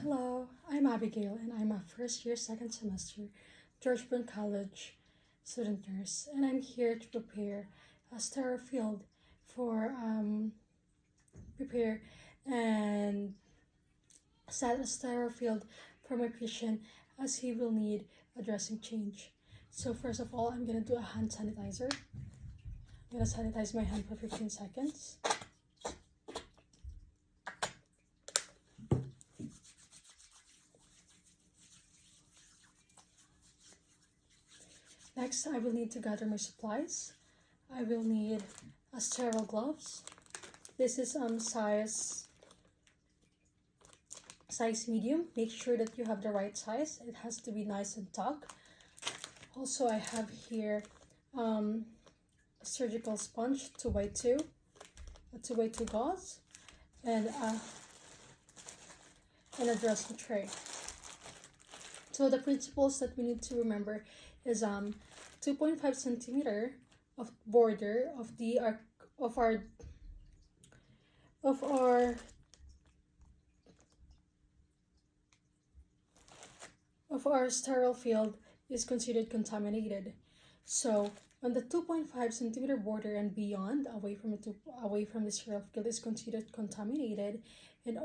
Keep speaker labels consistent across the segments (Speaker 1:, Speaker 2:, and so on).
Speaker 1: Hello, I'm Abigail and I'm a first year, second semester George Brown College student nurse, and I'm here to prepare a sterile field for prepare and set a sterile field for my patient as he will need a dressing change. So first of all, I'm gonna do a hand sanitizer. I'm gonna sanitize my hand for 15 seconds. Next, I will need to gather my supplies. I will need a sterile gloves. This is size medium. Make sure that you have the right size. It has to be nice and taut. Also, I have here a surgical sponge 2x2, a 2x2 gauze, and a dressing tray. So the principles that we need to remember is 2.5 centimeter of border of our sterile field is considered contaminated. So on the 2.5 centimeter border and beyond, away from the sterile field, is considered contaminated, and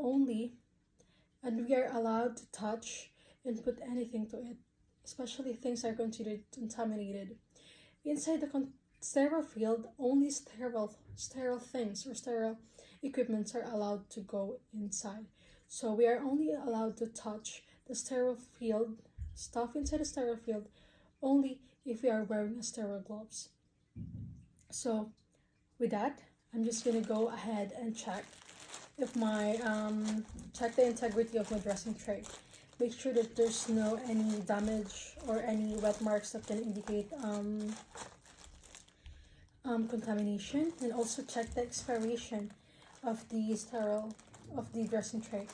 Speaker 1: we are allowed to touch and put anything to it, especially things are considered contaminated. Inside the sterile field, only sterile things or sterile equipments are allowed to go inside. So we are only allowed to touch the sterile field, stuff inside the sterile field, only if we are wearing a sterile gloves. So with that, I'm just gonna go ahead and check if check the integrity of my dressing tray. Make sure that there's no any damage or any wet marks that can indicate contamination, and also check the expiration of the dressing tray.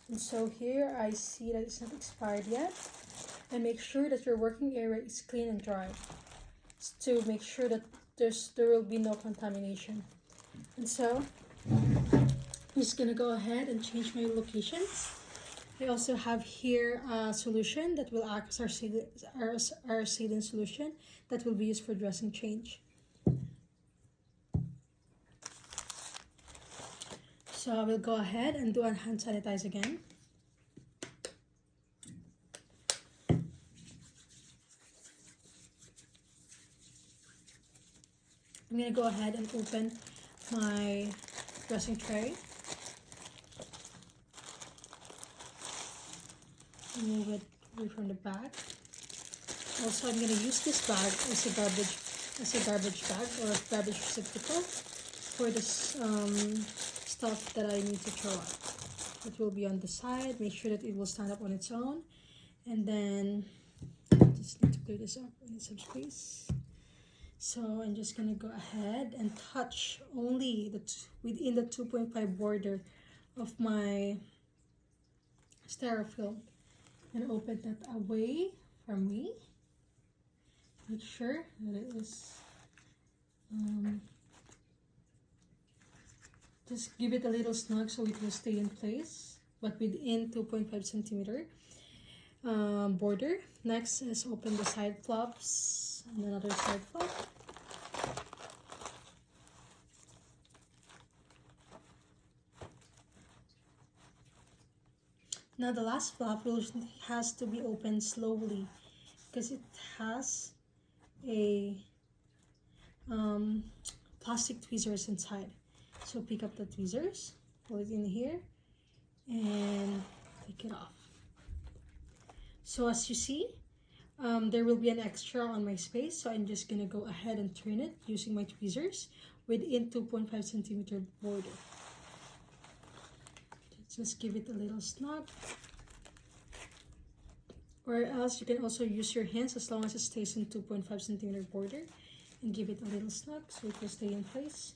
Speaker 1: And so here I see that it's not expired yet. And make sure that your working area is clean and dry to make sure that there will be no contamination. And so I'm just gonna go ahead and change my locations. I also have here a solution that will act as our saline solution that will be used for dressing change. So I will go ahead and do a hand sanitize again. I'm going to go ahead and open my dressing tray. Remove it away from the bag. Also, I'm going to use this bag as a garbage bag or a garbage receptacle for this stuff that I need to throw out. It will be on the side. Make sure that it will stand up on its own, and then just need to clear this up. I need some space. So I'm just gonna go ahead and touch only within the 2.5 border of my sterile field, and open that away from me. Make sure that it is just give it a little snug so it will stay in place, but within 2.5 centimeter border. Next is open the side flaps and another side flap. Now the last flap has to be opened slowly because it has a plastic tweezers inside. So pick up the tweezers, pull it in here, and take it off. So as you see, there will be an extra on my space, so I'm just gonna go ahead and turn it using my tweezers within 2.5 centimeter border. Just give it a little snug, or else you can also use your hands as long as it stays in 2.5 centimeter border, and give it a little snug so it will stay in place.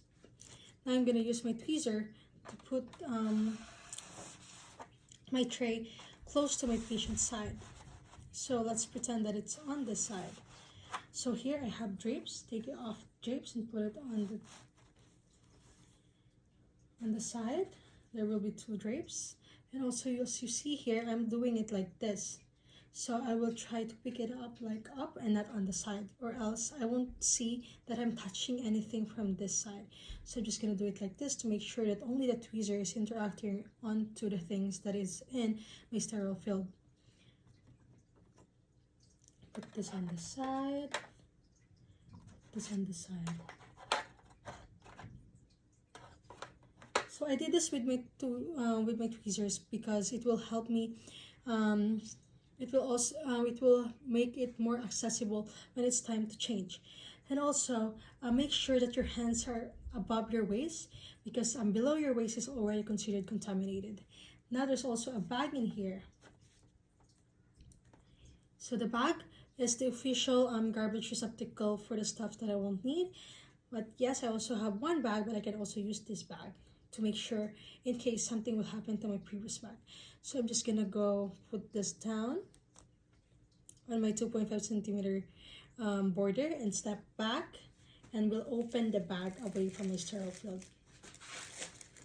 Speaker 1: Now I'm going to use my tweezer to put my tray close to my patient's side. So let's pretend that it's on this side. So here I have drapes. Take it off drapes and put it on the side. There will be 2 drapes, And also, as you see here, I'm doing it like this. So I will try to pick it up like up and not on the side, or else I won't see that I'm touching anything from this side. So I'm just going to do it like this to make sure that only the tweezer is interacting onto the things that is in my sterile film. Put this on the side, this on the side. So I did this with my tweezers because it will help me. It will also it will make it more accessible when it's time to change. And also make sure that your hands are above your waist, because below your waist is already considered contaminated. Now there's also a bag in here. So the bag is the official garbage receptacle for the stuff that I won't need. But yes, I also have one bag, but I can also use this bag to make sure in case something will happen to my previous bag. So I'm just gonna go put this down on my 2.5 centimeter border and step back, and we'll open the bag away from my sterile field,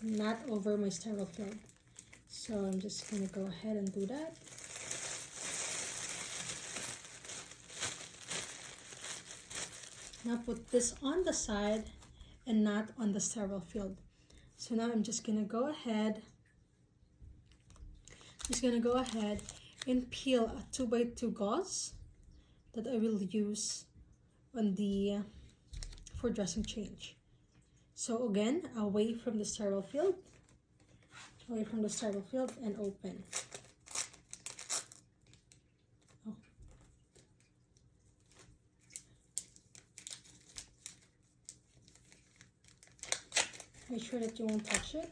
Speaker 1: not over my sterile field. So I'm just gonna go ahead and do that. Now put this on the side and not on the sterile field. So now I'm just gonna go ahead and peel a 2x2 gauze that I will use on the for dressing change. So again, away from the sterile field, and open. Oh. Make sure that you won't touch it.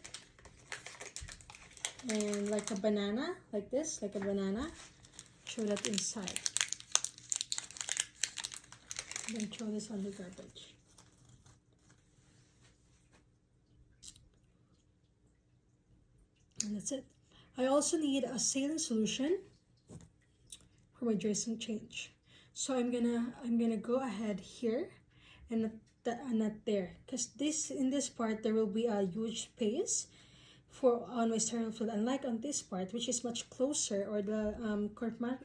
Speaker 1: And like a banana, like this, like a banana, throw that inside. Then throw this on the garbage. And that's it. I also need a saline solution for my dressing change. So I'm gonna go ahead here and not there, because in this part there will be a huge space on my sterile field, unlike on this part, which is much closer, or the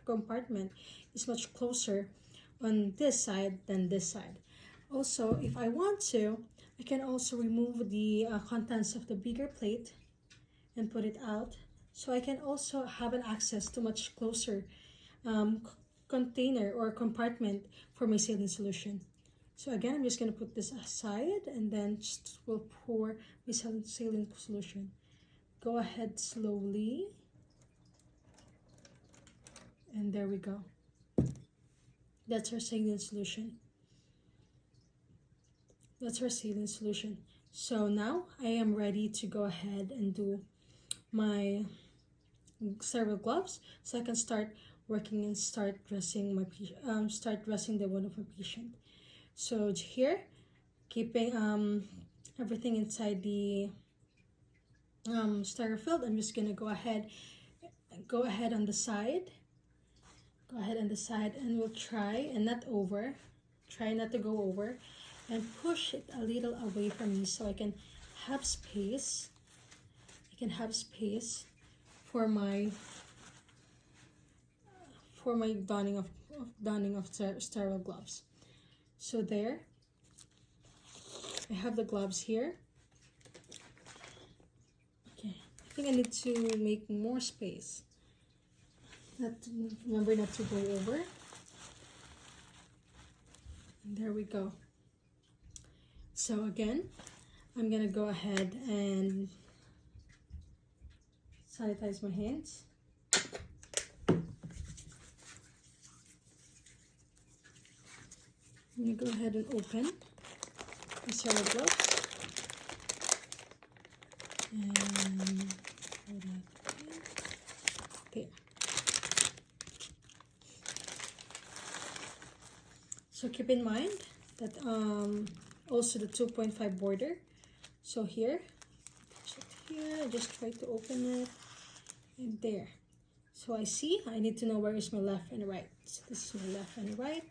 Speaker 1: compartment is much closer on this side than this side. Also, if I want to, I can also remove the contents of the bigger plate and put it out, so I can also have an access to much closer container or compartment for my saline solution. So again, I'm just going to put this aside, and then just will pour my saline solution. Go ahead slowly, and there we go. That's our saline solution. So now I am ready to go ahead and do my sterile gloves, so I can start working and start dressing the wound of my patient. So here, keeping everything inside the sterile field, I'm just gonna go ahead on the side. And we'll try not to go over, and push it a little away from me so I can have space. For my donning of sterile gloves. So there, I have the gloves here. Okay, I think I need to make more space. Remember not to go over. And there we go. So again, I'm gonna go ahead and sanitize my hands. I'm gonna go ahead and open the sterile gloves. And there. So keep in mind that also the 2.5 border. So here, I just try to open it, and there. So I need to know where is my left and right. So this is my left and right.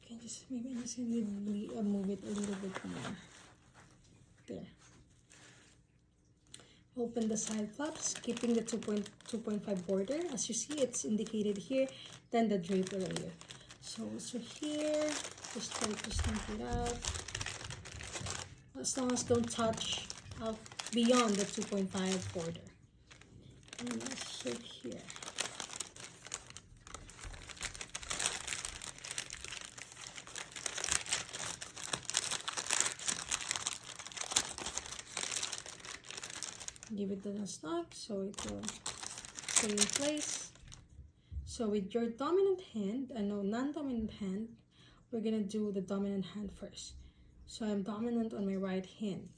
Speaker 1: Okay, maybe I just need to move it a little bit more. There. Open the side flaps, keeping the 2.5 border. As you see, it's indicated here, then the draper layer. So here, just try to snip it out. As long as don't touch out beyond the 2.5 border. And also here. Give it a snap so it will stay in place. So with your dominant hand and no non-dominant hand, we're gonna do the dominant hand first. So I'm dominant on my right hand.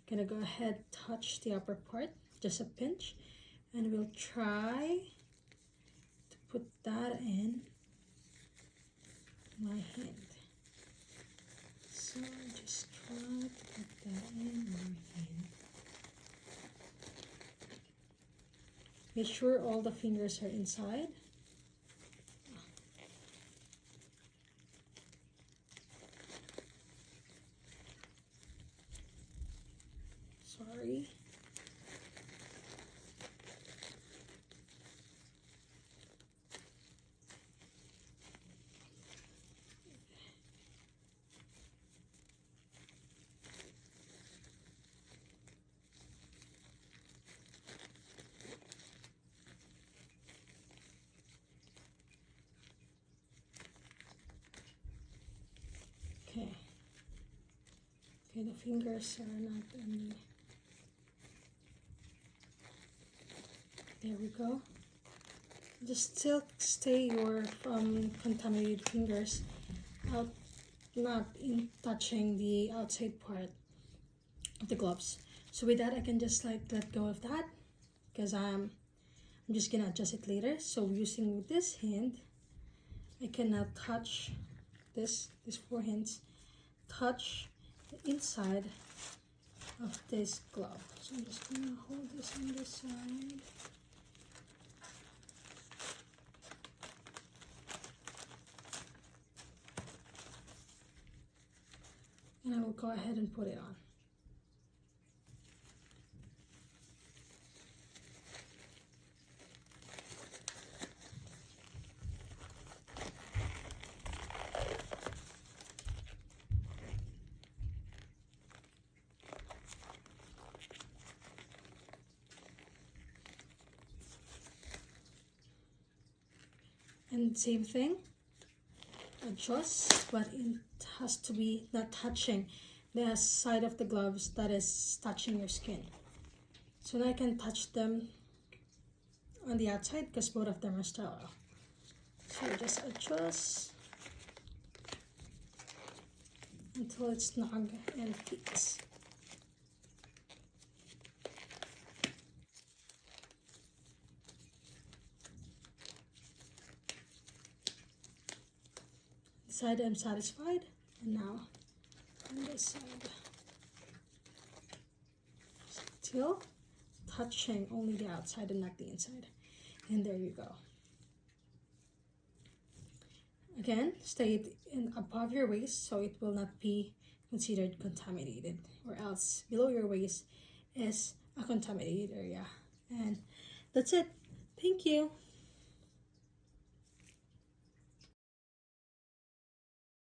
Speaker 1: Gonna go ahead, touch the upper part, just a pinch, and we'll try to put that in my hand. So just try to put that in my hand. Make sure all the fingers are inside. Sorry. Okay. Okay, the fingers are not on the... There we go. Just still stay your contaminated fingers out, not in touching the outside part of the gloves. So with that, I can just like let go of that because I'm just gonna adjust it later. So using this hand, I can now touch these four hands, touch the inside of this glove. So I'm just gonna hold this on this side. And I will go ahead and put it on. And same thing, adjust, but it has to be not touching the side of the gloves that is touching your skin. So now I can touch them on the outside because both of them are sterile. So just adjust until it's snug and fits. Side I'm satisfied, and now on this side, still touching only the outside and not the inside, and there you go. Again, stay it in above your waist so it will not be considered contaminated, or else below your waist is a contaminated area. And that's it. Thank you.